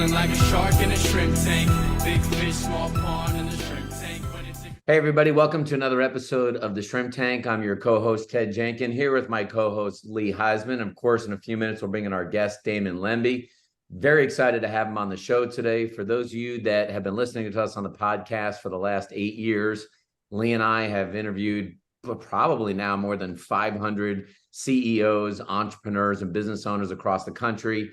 Swimming like a shark in a shrimp tank. Big fish, small pond in the shrimp tank. Hey, everybody. Welcome to another episode of The Shrimp Tank. I'm your co-host, Ted Jenkin, here with my co-host, Lee Heisman. Of course, in a few minutes, we'll bring in our guest, Damon Lembi. Very excited to have him on the show today. For those of you that have been listening to us on the podcast for the last 8 years, Lee and I have interviewed probably now more than 500 CEOs, entrepreneurs, and business owners across the country.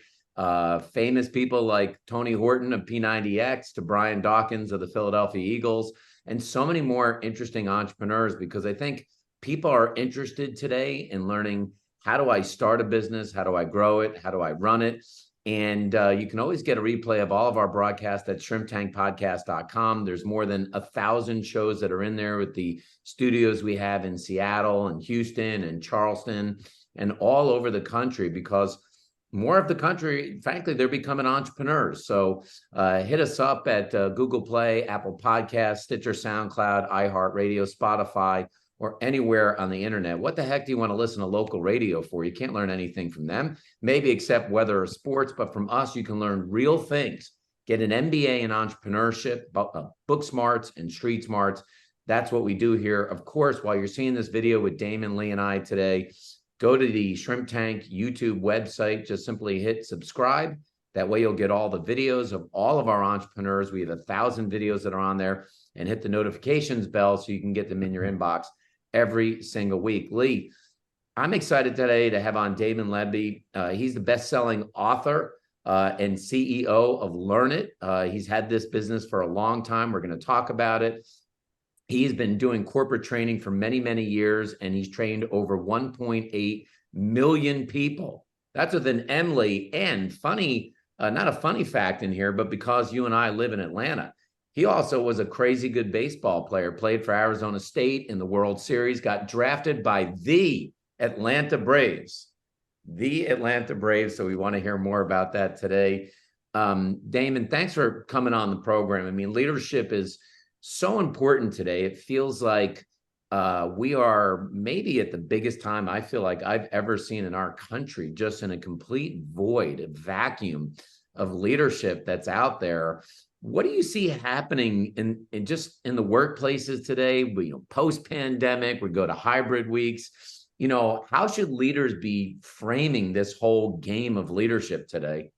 Famous people like Tony Horton of P90X to Brian Dawkins of the Philadelphia Eagles, and so many more interesting entrepreneurs, because I think people are interested today in learning, how do I start a business? How do I grow it? How do I run it? And you can always get a replay of all of our broadcasts at shrimptankpodcast.com. There's more than 1,000 shows that are in there with the studios we have in Seattle and Houston and Charleston and all over the country, because more of the country, frankly, they're becoming entrepreneurs. So hit us up at Google Play, Apple Podcasts, Stitcher, SoundCloud, iHeartRadio, Spotify, or anywhere on the internet. What the heck do you want to listen to local radio for? You can't learn anything from them, maybe except weather or sports, but from us, you can learn real things. Get an MBA in entrepreneurship, book smarts and street smarts. That's what we do here. Of course, while you're seeing this video with Damon, Lee, and I today, go to the Shrimp Tank YouTube website. Just simply hit subscribe. That way you'll get all the videos of all of our entrepreneurs. We have 1,000 videos that are on there, and hit the notifications bell so you can get them in your inbox every single week. Lee, I'm excited today to have on Damon Lembi. He's the best-selling author and CEO of Learnit. He's had this business for a long time. We're going to talk about it. He's been doing corporate training for many, many years, and he's trained over 1.8 million people. That's with an M, Lee. And funny, not a funny fact in here, but because you and I live in Atlanta, he also was a crazy good baseball player, played for Arizona State in the World Series, got drafted by the Atlanta Braves. The Atlanta Braves. So we want to hear more about that today. Damon, thanks for coming on the program. I mean, leadership is so important today. It feels like we are maybe at the biggest time I feel like I've ever seen in our country, just in a complete void, a vacuum of leadership that's out there. What do you see happening in just in the workplaces today? We, post-pandemic, we go to hybrid weeks. How should leaders be framing this whole game of leadership today?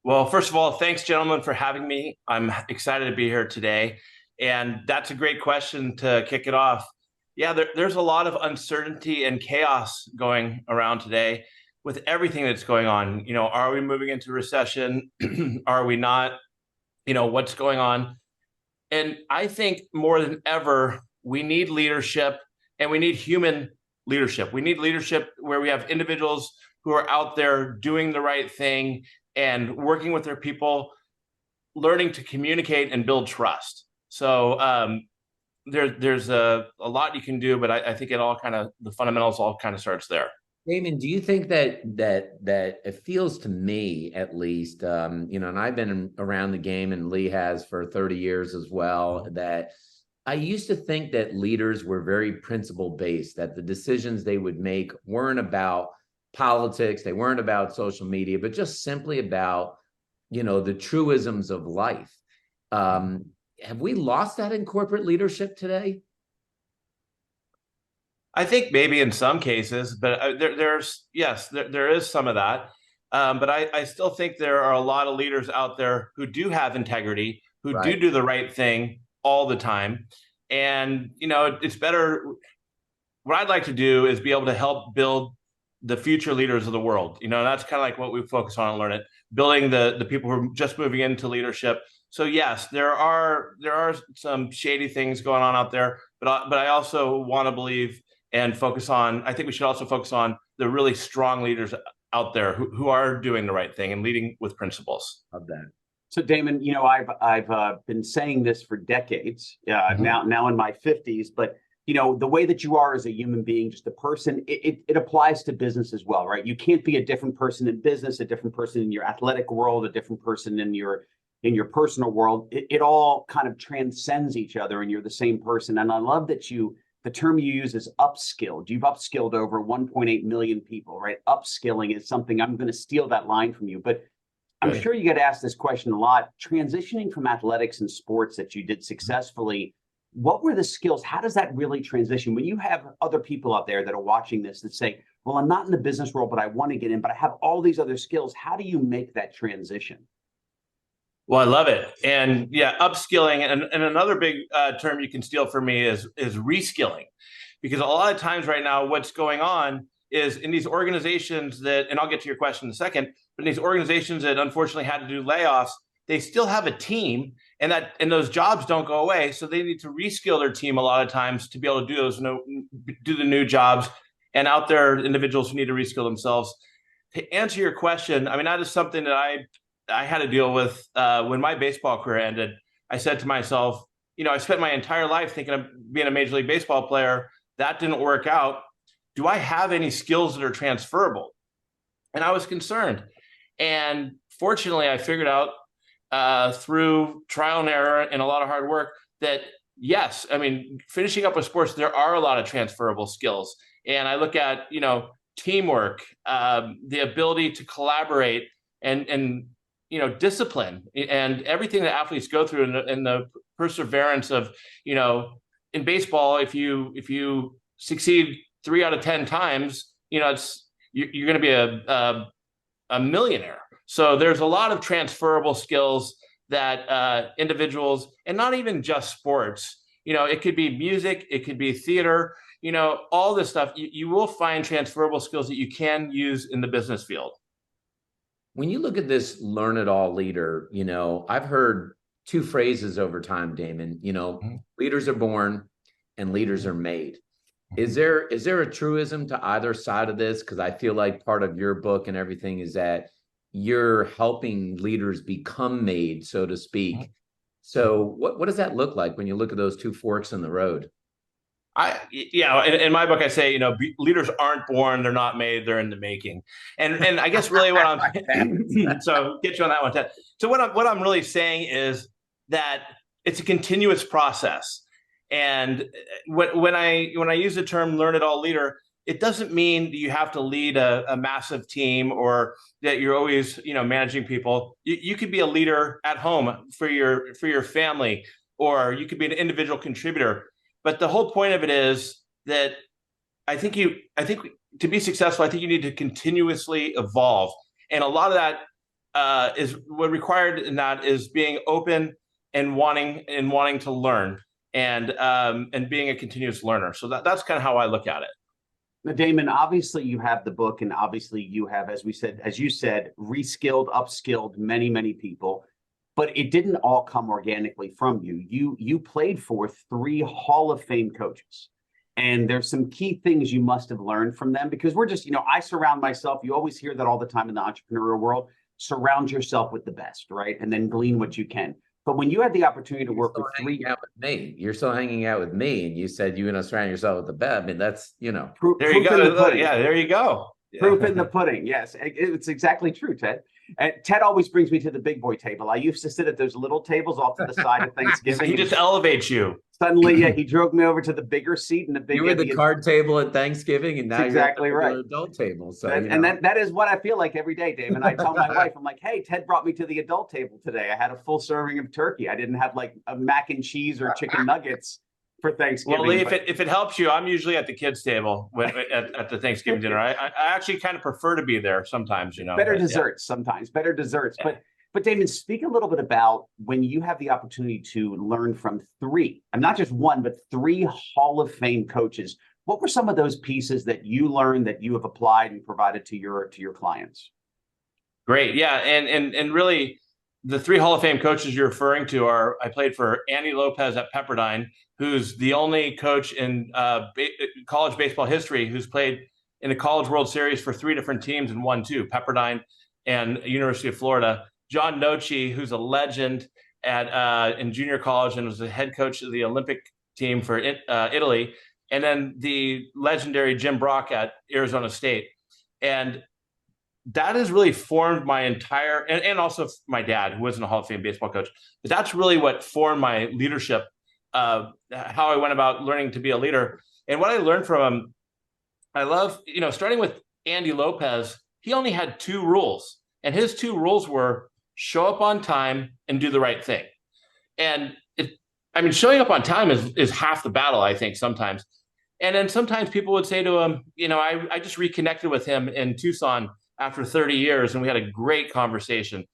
Well, first of all, thanks, gentlemen, for having me. I'm excited to be here today. And that's a great question to kick it off. Yeah, there's a lot of uncertainty and chaos going around today with everything that's going on. Are we moving into recession? Are we not? What's going on? And I think more than ever, we need leadership, and we need human leadership. We need leadership where we have individuals who are out there doing the right thing and working with their people, learning to communicate and build trust. So there's a lot you can do, but I think the fundamentals all kind of starts there. Damon, do you think that it feels to me, at least, and I've been around the game, and Lee has for 30 years as well, that I used to think that leaders were very principle-based, that the decisions they would make weren't about politics, they weren't about social media, but just simply about, the truisms of life. Have we lost that in corporate leadership today? I think maybe in some cases, but there is some of that. But I still think there are a lot of leaders out there who do have integrity, who Right. do the right thing all the time. And, it's better. What I'd like to do is be able to help build the future leaders of the world. That's kind of like what we focus on Learnit, building the people who are just moving into leadership. So yes, there are some shady things going on out there, but I also want to believe and focus on, I think we should also focus on the really strong leaders out there who are doing the right thing and leading with principles. Of that. So Damon, I've been saying this for decades, now in my 50s, but the way that you are as a human being, just a person, it applies to business as well, right? You can't be a different person in business, a different person in your athletic world, a different person in your personal world. It all kind of transcends each other, and you're the same person. And I love that the term you use is upskilled. You've upskilled over 1.8 million people, right? Upskilling is something, I'm going to steal that line from you, but I'm sure you get asked this question a lot. Transitioning from athletics and sports that you did successfully, what were the skills? How does that really transition? When you have other people out there that are watching this that say, well, I'm not in the business world, but I want to get in, but I have all these other skills. How do you make that transition? Well, I love it. And yeah, upskilling. And another big term you can steal from me is reskilling. Because a lot of times right now, what's going on is in these organizations that, and I'll get to your question in a second, but in these organizations that unfortunately had to do layoffs, they still have a team, and those jobs don't go away. So they need to reskill their team a lot of times to be able to do the new jobs. And out there, individuals who need to reskill themselves. To answer your question, I mean, that is something that I had to deal with when my baseball career ended. I said to myself, I spent my entire life thinking of being a Major League Baseball player. That didn't work out. Do I have any skills that are transferable? And I was concerned. And fortunately, I figured out through trial and error and a lot of hard work that, yes, I mean, finishing up with sports, there are a lot of transferable skills. And I look at, teamwork, the ability to collaborate and discipline and everything that athletes go through and the perseverance of, in baseball, if you succeed 3 out of 10 times, you're going to be a millionaire. So there's a lot of transferable skills that individuals, and not even just sports, it could be music, it could be theater, all this stuff, you will find transferable skills that you can use in the business field. When you look at this learn it all leader, I've heard 2 phrases over time, Damon, leaders are born and leaders are made. Is there a truism to either side of this? Because I feel like part of your book and everything is that you're helping leaders become made, so to speak. So what does that look like when you look at those 2 forks in the road? In my book, I say, leaders aren't born, they're not made, they're in the making. And I guess really what I'm so get you on that one, Ted. So what I'm really saying is that it's a continuous process. And when I use the term learn it all leader, it doesn't mean that you have to lead a massive team or that you're always, managing people. You could be a leader at home for your family, or you could be an individual contributor. But the whole point of it is that I think to be successful, I think you need to continuously evolve. And a lot of that is what required in that is being open and wanting to learn and being a continuous learner. So that's kind of how I look at it. Now, Damon, obviously you have the book, and obviously you have, as you said, reskilled, upskilled many, many people. But it didn't all come organically from you. You played for 3 Hall of Fame coaches. And there's some key things you must have learned from them, because we're just, I surround myself. You always hear that all the time in the entrepreneurial world. Surround yourself with the best, right? And then glean what you can. But when you had the opportunity to work with 3, out with me, you're still hanging out with me, and you said you're going to surround yourself with the best. I mean, that's there you go. Yeah, there you go. Proof in the pudding. Yes, it's exactly true, Ted. And Ted always brings me to the big boy table. I used to sit at those little tables off to the side of Thanksgiving. He just elevates you. Suddenly, he drove me over to the bigger seat and the big. You were the card table at Thanksgiving, and now you're exactly at the right. adult table. So, and that is what I feel like every day, Damon. I tell my wife, I'm like, hey, Ted brought me to the adult table today. I had a full serving of turkey. I didn't have like a mac and cheese or chicken nuggets for Thanksgiving. Well, Lee, if it helps you, I'm usually at the kids' table at the Thanksgiving dinner. I actually kind of prefer to be there sometimes, Better desserts sometimes, better desserts. Yeah. But Damon, speak a little bit about when you have the opportunity to learn from 3, and not just 1, but 3 Hall of Fame coaches. What were some of those pieces that you learned that you have applied and provided to your clients? Great. Yeah. And really, the 3 Hall of Fame coaches you're referring to are, I played for Andy Lopez at Pepperdine, who's the only coach in college baseball history who's played in the College World Series for 3 different teams and won 2, Pepperdine and University of Florida. John Nochi, who's a legend in junior college and was the head coach of the Olympic team for Italy. And then the legendary Jim Brock at Arizona State. And that has really formed my entire, and also my dad, who wasn't a Hall of Fame baseball coach, but that's really what formed my leadership, how I went about learning to be a leader. And what I learned from him, I love, starting with Andy Lopez, he only had 2 rules. And his 2 rules were show up on time and do the right thing. And showing up on time is half the battle, I think, sometimes. And then sometimes people would say to him, I just reconnected with him in Tucson after 30 years, and we had a great conversation.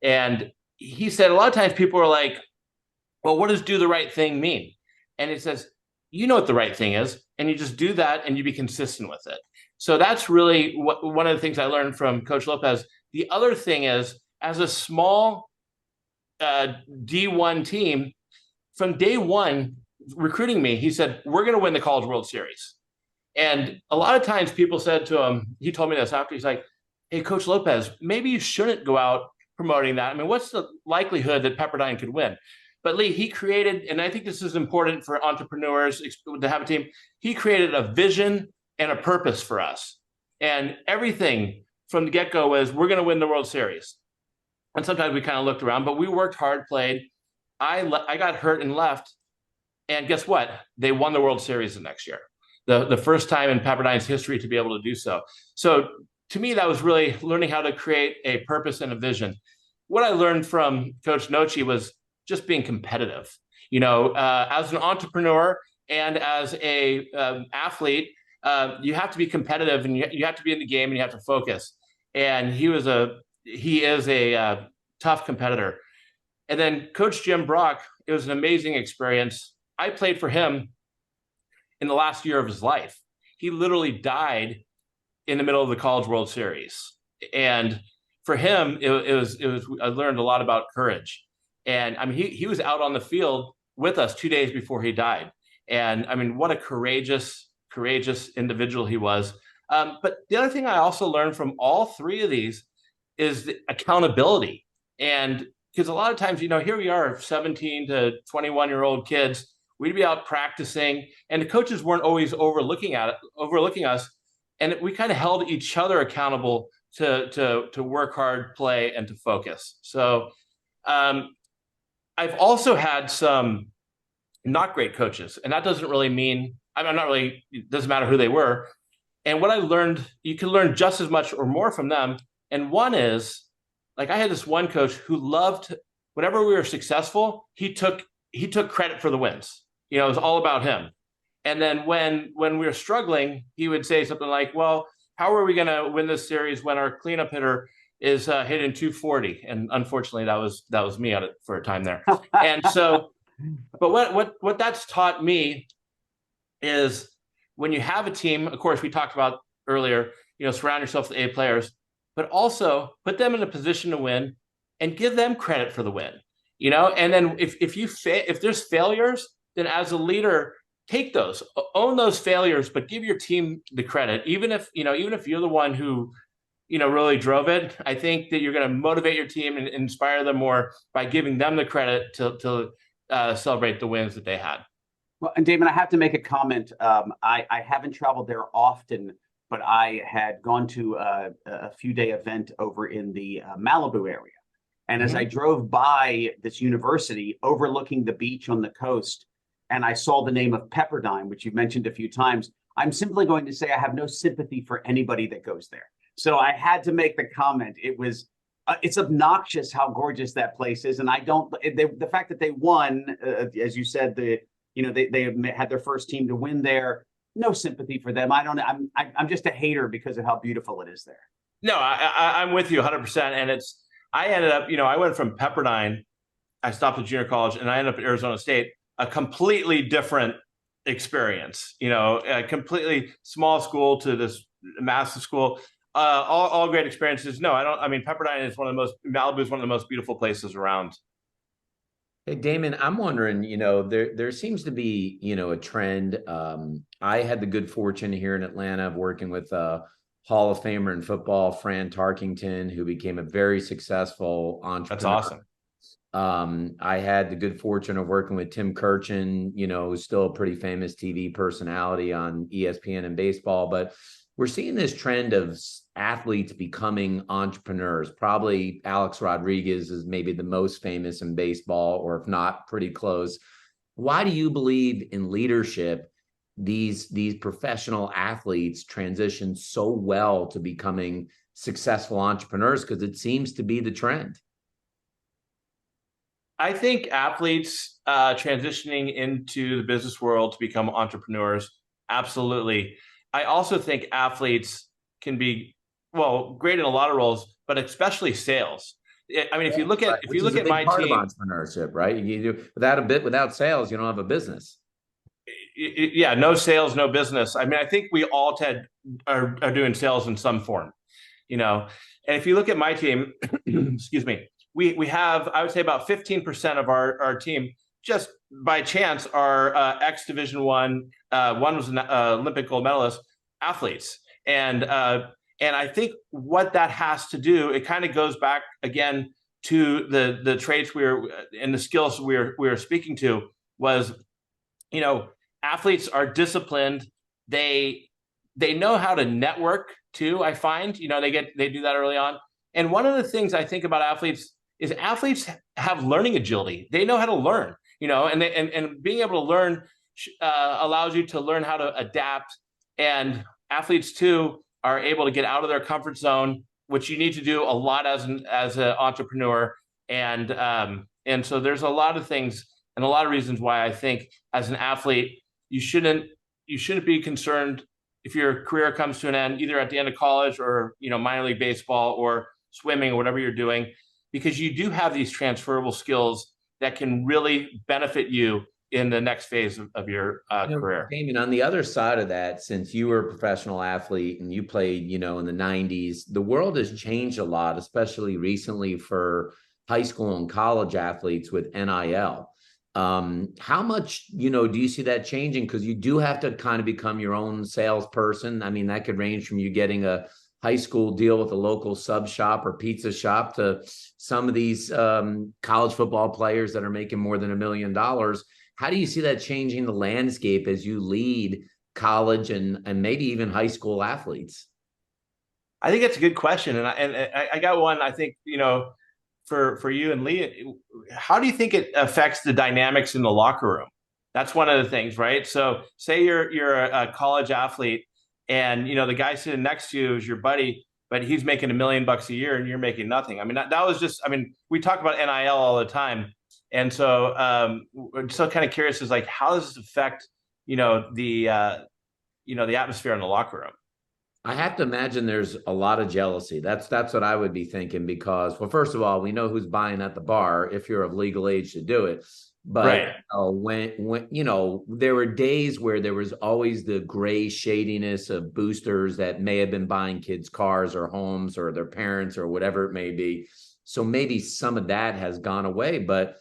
And he said a lot of times people are like, well, what does do the right thing mean? And he says, you know what the right thing is, and you just do that and you be consistent with it. So that's really one of the things I learned from Coach Lopez. The other thing is, as a small D1 team, from day one, recruiting me, he said, we're going to win the College World Series. And a lot of times people said to him, he told me this after, he's like, hey, Coach Lopez, maybe you shouldn't go out promoting that. I mean, what's the likelihood that Pepperdine could win? But Lee, he created, and I think this is important for entrepreneurs to have a team, he created a vision and a purpose for us. And everything from the get-go was, we're going to win the World Series. And sometimes we kind of looked around, but we worked hard, played. I got hurt and left. And guess what? They won the World Series the next year. The first time in Pepperdine's history to be able to do so. So to me, that was really learning how to create a purpose and a vision. What I learned from Coach Nochi was just being competitive. As an entrepreneur and as a athlete, you have to be competitive, and you have to be in the game, and you have to focus. And he is a tough competitor. And then Coach Jim Brock, it was an amazing experience. I played for him in the last year of his life. He literally died in the middle of the College World Series. And for him, it was I learned a lot about courage. And he was out on the field with us 2 days before he died. And what a courageous individual he was. But the other thing I also learned from all three of these is the accountability. And because a lot of times, here we are, 17 to 21-year-old kids, we'd be out practicing, and the coaches weren't always overlooking us. And we kind of held each other accountable to work hard, play, and to focus. So I've also had some not great coaches, and that doesn't really mean, it doesn't matter who they were. And what I learned, you can learn just as much or more from them. And one is, like, I had this one coach who loved, whenever we were successful, he took credit for the wins. It was all about him. And then when we were struggling, he would say something like, well, how are we going to win this series when our cleanup hitter is hitting 240? And unfortunately, that was me on it for a time there. And so, but what that's taught me is, when you have a team, of course, we talked about earlier, surround yourself with A players, but also put them in a position to win and give them credit for the win. And then if there's failures, then as a leader, take those, own those failures, but give your team the credit. Even if you're the one who, really drove it, I think that you're going to motivate your team and inspire them more by giving them the credit to celebrate the wins that they had. Well, and Damon, I have to make a comment. I haven't traveled there often, but I had gone to a few-day event over in the Malibu area. And as I drove by this university overlooking the beach on the coast, and I saw the name of Pepperdine, which you've mentioned a few times, I'm simply going to say I have no sympathy for anybody that goes there. So I had to make the comment. It's obnoxious how gorgeous that place is. And the fact that they won, as you said, they had their first team to win there. No sympathy for them. I'm just a hater because of how beautiful it is there. No, I'm with you 100%. And I ended up, I went from Pepperdine, I stopped at junior college, and I ended up at Arizona State, a completely different experience, a completely small school to this massive school, all great experiences. No, Pepperdine is Malibu is one of the most beautiful places around. Hey, Damon, I'm wondering, there seems to be, a trend. I had the good fortune here in Atlanta of working with Hall of Famer in football, Fran Tarkington, who became a very successful entrepreneur. That's awesome. I had the good fortune of working with Tim Kirchin, who's still a pretty famous TV personality on ESPN and baseball. But we're seeing this trend of athletes becoming entrepreneurs. Probably Alex Rodriguez is maybe the most famous in baseball, or if not, pretty close. Why do you believe in leadership these professional athletes transition so well to becoming successful entrepreneurs? Because it seems to be the trend. I think athletes transitioning into the business world to become entrepreneurs, absolutely. I also think athletes can be, well, great in a lot of roles, but especially sales. I mean, if you look Right. at Which is a big my part of team, entrepreneurship, right? You do without sales, you don't have a business. yeah, no sales, no business. I mean, I think we all, Ted, are doing sales in some form, you know. And if you look at my team, excuse me, we have, I would say, about 15% of our team just by chance are ex Division One. One was an Olympic gold medalist, athletes, and I think what that has to do, it kind of goes back again to the traits we were and the skills we were speaking to was, you know, athletes are disciplined. They know how to network too. I find, you know, they do that early on. And one of the things I think about athletes is athletes have learning agility. They know how to learn, you know, and being able to learn allows you to learn how to adapt. And athletes too are able to get out of their comfort zone, which you need to do a lot as an entrepreneur. And so there's a lot of things and a lot of reasons why I think as an athlete you shouldn't be concerned if your career comes to an end, either at the end of college or, you know, minor league baseball or swimming or whatever you're doing, because you do have these transferable skills that can really benefit you in the next phase of your career. Damon, on the other side of that, since you were a professional athlete and you played, you know, in the 90s, the world has changed a lot, especially recently for high school and college athletes with NIL. How much, you know, do you see that changing? Because you do have to kind of become your own salesperson. I mean, that could range from you getting a high school deal with a local sub shop or pizza shop to some of these college football players that are making more than $1 million. How do you see that changing the landscape as you lead college and maybe even high school athletes? I think that's a good question. And I got one, I think, you know, for you and Lee, how do you think it affects the dynamics in the locker room? That's one of the things, right? So say you're a college athlete and, you know, the guy sitting next to you is your buddy, but he's making $1 million a year and you're making nothing. I mean, that was just, I mean, we talk about NIL all the time. And so I'm so kind of curious is like, how does this affect, you know, the atmosphere in the locker room? I have to imagine there's a lot of jealousy. That's what I would be thinking because, well, first of all, we know who's buying at the bar if you're of legal age to do it. But right. When you know, there were days where there was always the gray shadiness of boosters that may have been buying kids cars or homes or their parents or whatever it may be. So maybe some of that has gone away. But,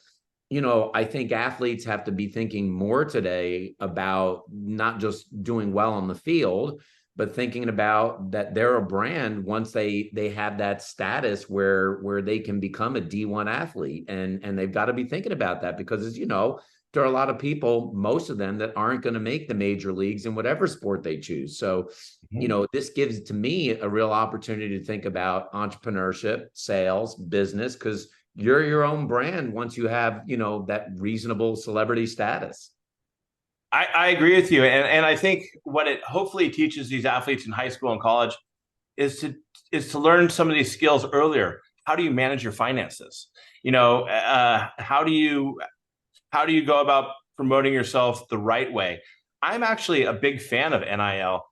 you know, I think athletes have to be thinking more today about not just doing well on the field, but thinking about that they're a brand once they have that status where they can become a D1 athlete. And they've got to be thinking about that because, as you know, there are a lot of people, most of them, that aren't going to make the major leagues in whatever sport they choose. So, you know, this gives to me a real opportunity to think about entrepreneurship, sales, business, because you're your own brand once you have, you know, that reasonable celebrity status. I agree with you. And I think what it hopefully teaches these athletes in high school and college is to learn some of these skills earlier. How do you manage your finances? You know, how do you go about promoting yourself the right way? I'm actually a big fan of NIL.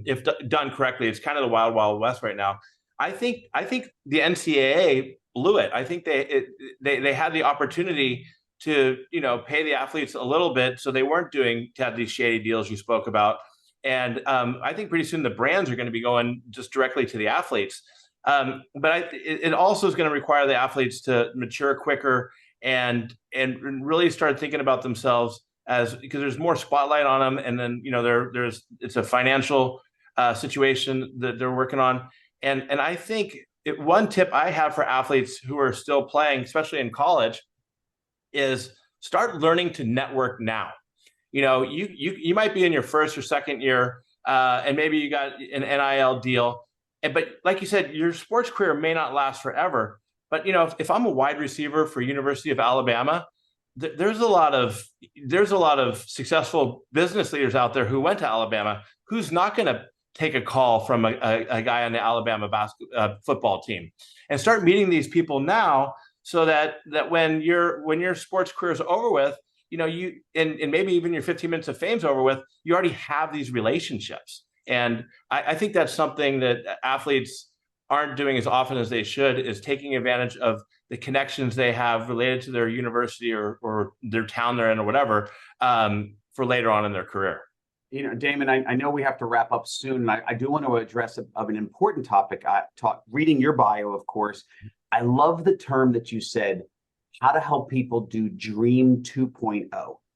If done correctly, it's kind of the wild, wild west right now. I think the NCAA blew it. I think they had the opportunity to, you know, pay the athletes a little bit so they weren't to have these shady deals you spoke about. And I think pretty soon the brands are going to be going just directly to the athletes. But it also is going to require the athletes to mature quicker and really start thinking about themselves because there's more spotlight on them. And then, you know, it's a financial situation that they're working on. And I think one tip I have for athletes who are still playing, especially in college, is start learning to network now. You know, you might be in your first or second year, and maybe you got an NIL deal, but like you said, your sports career may not last forever. But you know, if I'm a wide receiver for University of Alabama, there's a lot of successful business leaders out there who went to Alabama who's not going to take a call from a guy on the Alabama football team, and start meeting these people now so that when your sports career is over with, you and maybe even your 15 minutes of fame's over with, you already have these relationships. And I think that's something that athletes aren't doing as often as they should, is taking advantage of the connections they have related to their university or their town they're in or whatever, for later on in their career. Damon, I know we have to wrap up soon. And I do want to address of an important topic. Reading your bio, of course, I love the term that you said, how to help people do Dream 2.0,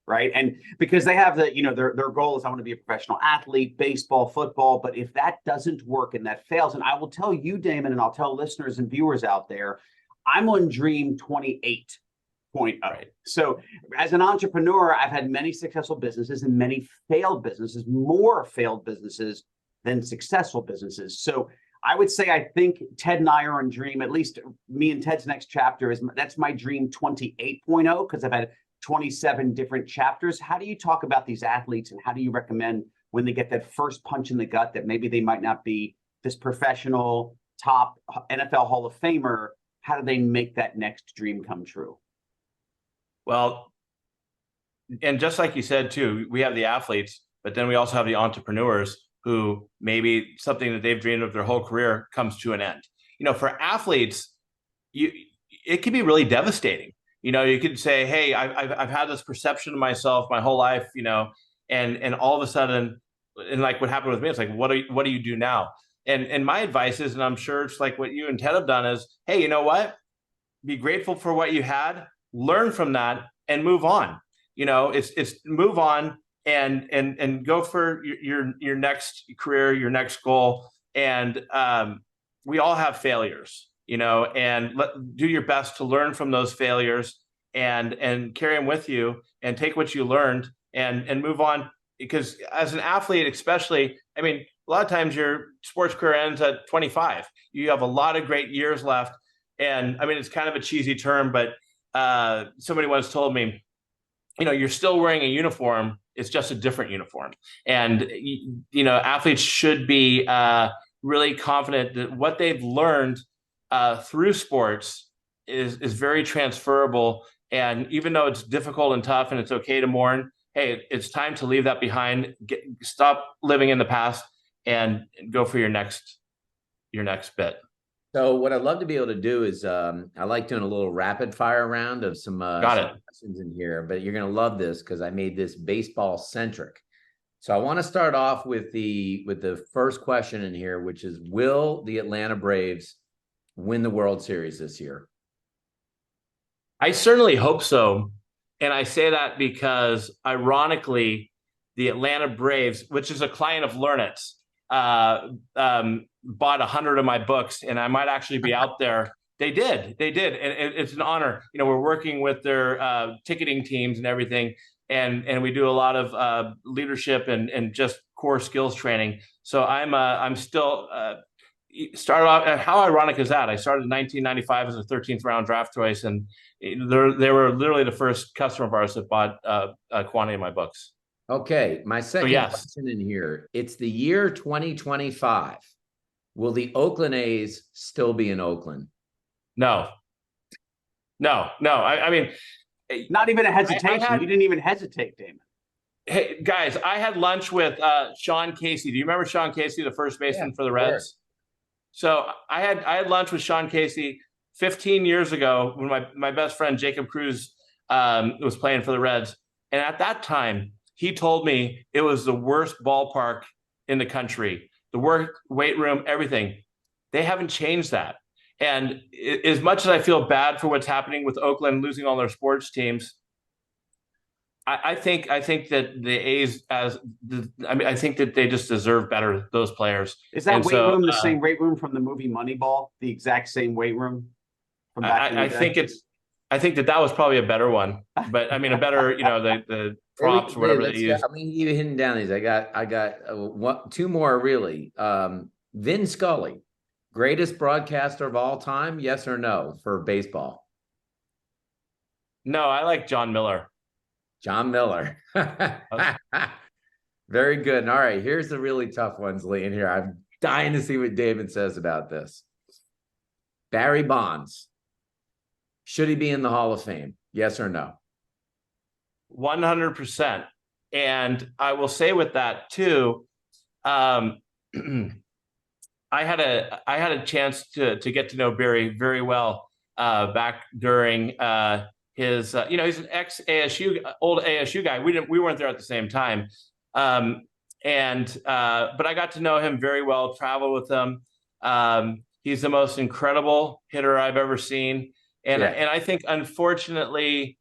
right? And because they have their goal is, I want to be a professional athlete, baseball, football. But if that doesn't work and that fails, and I will tell you, Damon, and I'll tell listeners and viewers out there, I'm on Dream 28.0. Right. So as an entrepreneur, I've had many successful businesses and many failed businesses, more failed businesses than successful businesses. So I would say, I think Ted and I are on Dream, at least me and Ted's next chapter that's my Dream 28.0, because I've had 27 different chapters. How do you talk about these athletes, and how do you recommend when they get that first punch in the gut that maybe they might not be this professional top NFL Hall of Famer? How do they make that next dream come true? Well, and just like you said, too, we have the athletes, but then we also have the entrepreneurs who maybe something that they've dreamed of their whole career comes to an end. For athletes, it can be really devastating. You could say, hey, I've had this perception of myself my whole life, and all of a sudden, and like what happened with me, it's like, what do you do now? And my advice is, and I'm sure it's like what you and Ted have done, is, hey, you know what? Be grateful for what you had, learn from that, and move on. It's move on and go for your next career, your next goal. And we all have failures, and do your best to learn from those failures and carry them with you, and take what you learned and move on. Because as an athlete, especially, I mean, a lot of times your sports career ends at 25. You have a lot of great years left. And I mean, it's kind of a cheesy term, but somebody once told me, you're still wearing a uniform. It's just a different uniform. And, athletes should be really confident that what they've learned through sports is very transferable. And even though it's difficult and tough and it's okay to mourn, hey, it's time to leave that behind. Stop living in the past and go for your next bit. So what I'd love to be able to do is, I like doing a little rapid fire round of some questions in here, but you're going to love this because I made this baseball centric. So I want to start off with the first question in here, which is, will the Atlanta Braves win the World Series this year? I certainly hope so. And I say that because, ironically, the Atlanta Braves, which is a client of Learnit's, bought 100 of my books, and I might actually be out there. They did. And it's an honor. We're working with their ticketing teams and everything. And we do a lot of leadership and just core skills training. So I'm still started off. How ironic is that? I started in 1995 as a 13th round draft choice, and they were literally the first customer of ours that bought a quantity of my books. Okay, my second question in here. It's the year 2025. Will the Oakland A's still be in Oakland? No. I mean, not even a hesitation. You didn't even hesitate, Damon. Hey, guys, I had lunch with Sean Casey. Do you remember Sean Casey, the first baseman for the Reds? Sure. So I had lunch with Sean Casey 15 years ago when my best friend Jacob Cruz was playing for the Reds. And at that time, he told me it was the worst ballpark in the country, the worst weight room, everything. They haven't changed that. And as much as I feel bad for what's happening with Oakland losing all their sports teams, I think that the A's, I think that they just deserve better, those players. Is that weight room the same weight room from the movie Moneyball? The exact same weight room from back in the day? I think that was probably a better one, but I mean, a better, the props or whatever they use. I mean, you're hitting down these. I got two more really. Vin Scully, greatest broadcaster of all time, yes or no for baseball? No, I like John Miller. John Miller. Very good. And all right, here's the really tough ones, Lee, in here. I'm dying to see what David says about this. Barry Bonds, Should he be in the Hall of Fame? Yes or no? 100%. And I will say with that too, I had a chance to get to know Barry very well back during his he's an ex ASU old ASU guy. We weren't there at the same time, but I got to know him very well. Traveled with him. He's the most incredible hitter I've ever seen, and I think unfortunately,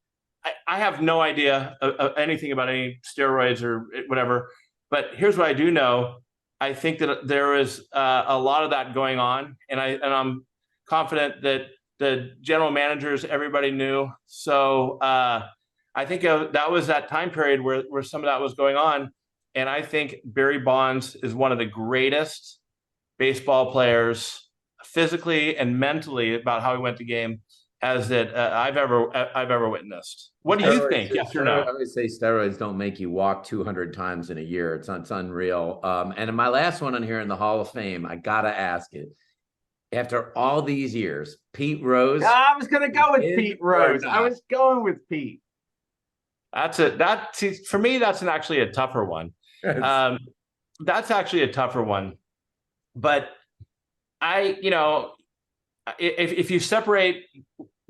I have no idea of anything about any steroids or whatever. But here's what I do know. I think that there is a lot of that going on, and I'm confident that the general managers, everybody knew. So I think that was that time period where some of that was going on. And I think Barry Bonds is one of the greatest baseball players, physically and mentally, about how he went to game, as that I've ever witnessed. What do you think? Yes or no? I would say steroids don't make you walk 200 times in a year. It's unreal. And my last one on here in the Hall of Fame, I gotta ask it. After all these years, Pete Rose. I was gonna go with Pete Rose. I was going with Pete. For me, that's actually a tougher one. That's actually a tougher one. But if you separate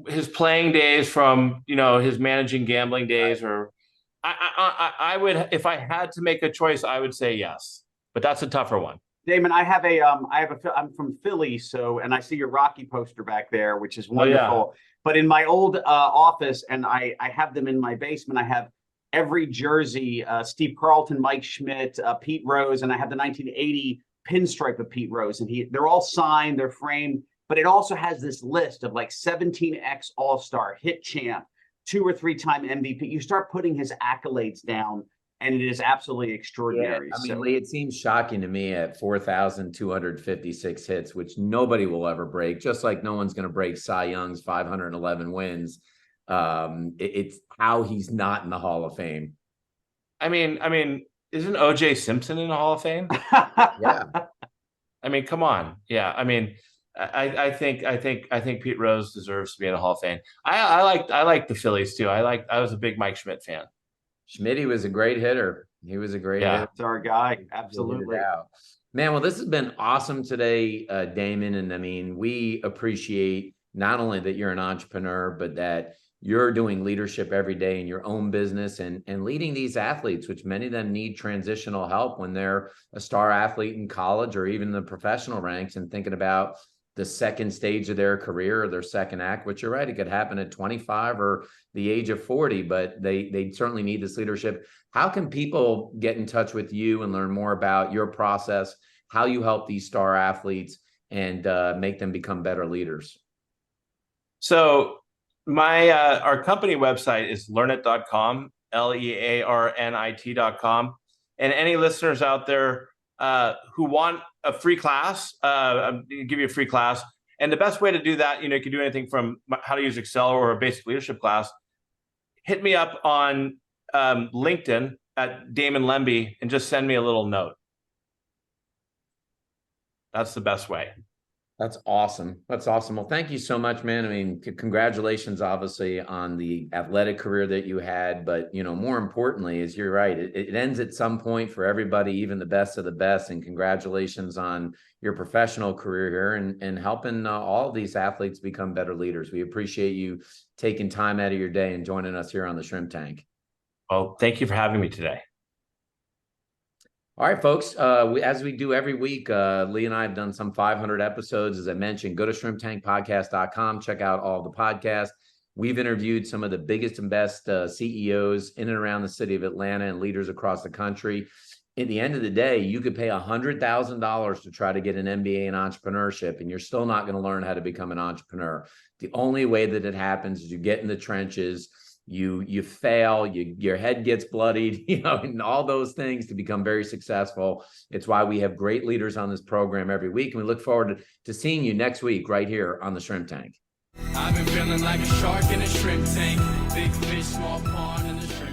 his playing days from his managing gambling days, or I would, if I had to make a choice, I would say yes. But that's a tougher one. Damon, I'm from Philly, and I see your Rocky poster back there, which is wonderful. Oh, yeah. But in my old office, and I have them in my basement, I have every jersey, Steve Carlton, Mike Schmidt, Pete Rose, and I have the 1980 pinstripe of Pete Rose, and they're all signed, they're framed. But it also has this list of like 17x All-Star, hit champ, 2 or 3 time MVP. You start putting his accolades down, and it is absolutely extraordinary. Yeah, Lee, it seems shocking to me at 4,256 hits, which nobody will ever break, just like no one's going to break Cy Young's 511 wins. It's how he's not in the Hall of Fame. I mean, isn't O.J. Simpson in the Hall of Fame? Yeah. I mean, come on. Yeah. I mean, I think Pete Rose deserves to be in the Hall of Fame. I like the Phillies too. I was a big Mike Schmidt fan. Schmidt was a great hitter. He was a great hitter. That's our guy. Absolutely. Man, well, this has been awesome today, Damon. And I mean, we appreciate not only that you're an entrepreneur, but that you're doing leadership every day in your own business and leading these athletes, which many of them need transitional help when they're a star athlete in college or even the professional ranks, and thinking about the second stage of their career or their second act, which you're right, it could happen at 25 or the age of 40, but they certainly need this leadership. How can people get in touch with you and learn more about your process, how you help these star athletes and make them become better leaders? So our company website is learnit.com, learnit.com. And any listeners out there who want a free class, I'll give you a free class. And the best way to do that, you can do anything from how to use Excel or a basic leadership class. Hit me up on LinkedIn at Damon Lembi and just send me a little note. That's the best way. That's awesome. That's awesome. Well, thank you so much, man. I mean, congratulations, obviously, on the athletic career that you had. But, more importantly, is you're right. It ends at some point for everybody, even the best of the best. And congratulations on your professional career here and helping all of these athletes become better leaders. We appreciate you taking time out of your day and joining us here on the Shrimp Tank. Well, thank you for having me today. All right, folks, as we do every week, Lee and I have done some 500 episodes. As I mentioned, go to shrimptankpodcast.com, check out all the podcasts. We've interviewed some of the biggest and best CEOs in and around the city of Atlanta and leaders across the country. At the end of the day, you could pay $100,000 to try to get an MBA in entrepreneurship, and you're still not going to learn how to become an entrepreneur. The only way that it happens is you get in the trenches, you fail, your head gets bloodied, and all those things to become very successful. It's why we have great leaders on this program every week, and we look forward to seeing you next week right here on the Shrimp Tank. I've been feeling like a shark in a shrimp tank, big fish, small pond in the shrimp